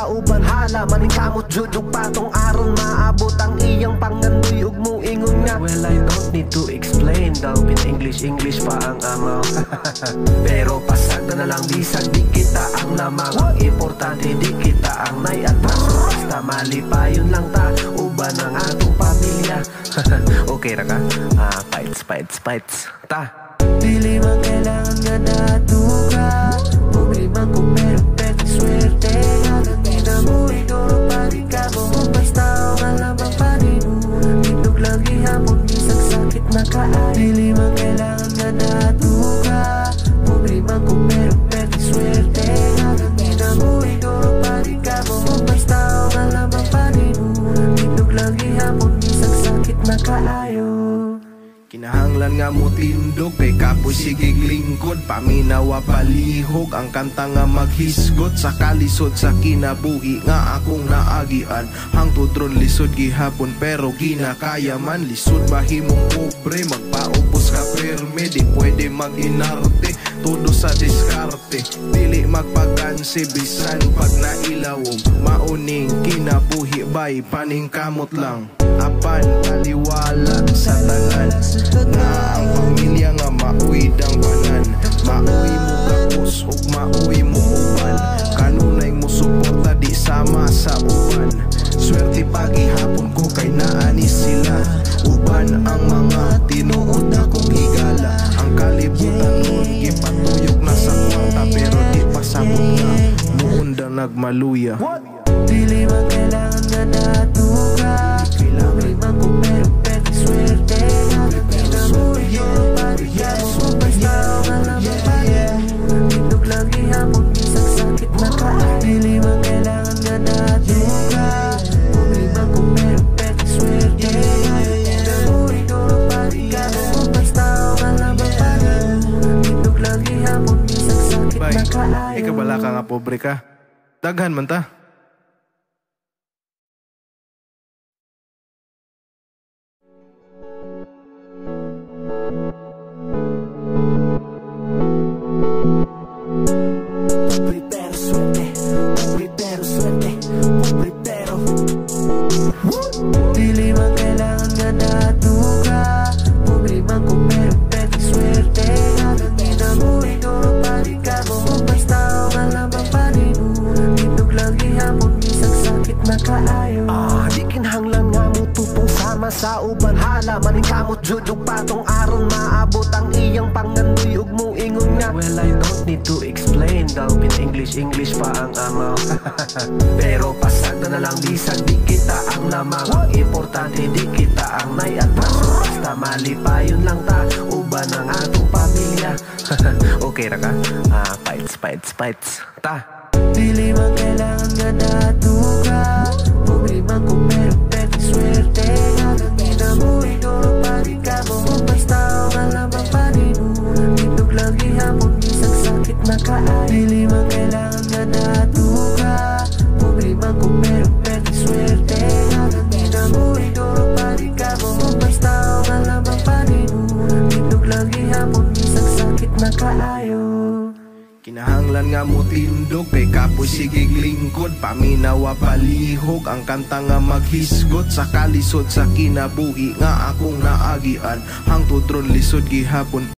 sa uban. Hala maning kamot jud ug patong aron maabot ang iyang pangandoy ug muingon nga. Well, I don't need to explain daw, pin English pa ang amaw. Pero pasag na lang bisag di kita ang lamang. Ang importante di kita ang may atraso. Basta malipayon lang ta, uban ang atong pamilya. Okay ra ka? Fights ta. Dili man kailangan nga natuga, problema ko pero pwede swerte. Hanggang na mo igoro pa di ka mo. Basta ang alam ang panimu, itog lang ihapon isang sakit na kaan. Dili man kailangan nga natuga, problema ko pero pwede swerte. Hanggang na mo igoro pa di ka mo. Basta ang alam ang panimu, itog lang ihapon isang sakit na kaayo. Kinahanglan nga mo tindog, kay kapoy sigig lingkod. Paminawa palihog, ang kanta nga maghisgot. Sa kalisod sa kinabuhi nga akong naagian. Hangtod ron lisod gihapon pero ginakaya man. Lisod mahimong pobre, magpaubos ka perme. Di pwede mag-inarte, todo sa diskarte. Dili magpagansi, bisan pag nailawom. Mauning kinabuhi bay, paningkamot lang. Apan aliwala sa tanan, nga ang pamilya nga mauwi dang banan. Mauwi mo kapos ug mauwi mo uban. Kanunay mo suporta di sama sa uban. Swerte pagihapon ko kay naani sila. Uban ang mga tinuod akong higala. Ang kalibutan nun gipatuyok na sa kwarta, pero di pasabot na muunda nagmaluya. Dili man kailangan nga natuga, problema ko pero pwede swerte. Hanggang na mo igoro pa di ka mo. Basta ang alam ang panimu, itog lang ihapon isang sakit na kaan. Dili man kailangan nga natuga, problema ko pero pwede swerte. Hanggang na mo igoro pa di ka mo. Basta ang alam ang panimu, itog lang ihapon isang sakit na kaan. Ikaw bala ka nga pobre ka, daghan man ta. Dili man kailangan nga natuga, problema ko pero pwede swerte. Hanggang na mo igoro pa di ka mo. Basta ang alam ang panimu, itog lang ihapon isang sakit na kaayo. Di kinahanglan nga mo tupong sama sa uban. Hala maning kamot jud ug patong aron maabot ang iyang pangandoy ug muingon nga. Well, I don't need to explain daw, pin English pa ang amaw. Pero pasag na lang bisag di kita ang lamang. Ang importante di kita ang may atraso. Basta malipayon lang ta, uban ang atong pamilya. Okay ra ka? Fights ta. Dili man kailangan nga natuga, problema ko pero pwede swerte. Hanggang na mo igoro pa di ka mo. Basta ang alam ang panimu, itog lang ihapon isang sakit na kaan. Dili man kailangan nga natuga, problema ko pero pwede swerte. Hanggang na mo igoro pa di ka mo. Basta ang alam ang panimu, itog lang ihapon isang sakit na kaayo. Kinahanglan nga mo tindog, kay kapoy sigig lingkod. Paminawa palihog, ang kanta nga maghisgot. Sa kalisod sa kinabuhi nga akong naagian. Hangtod ron lisod gihapon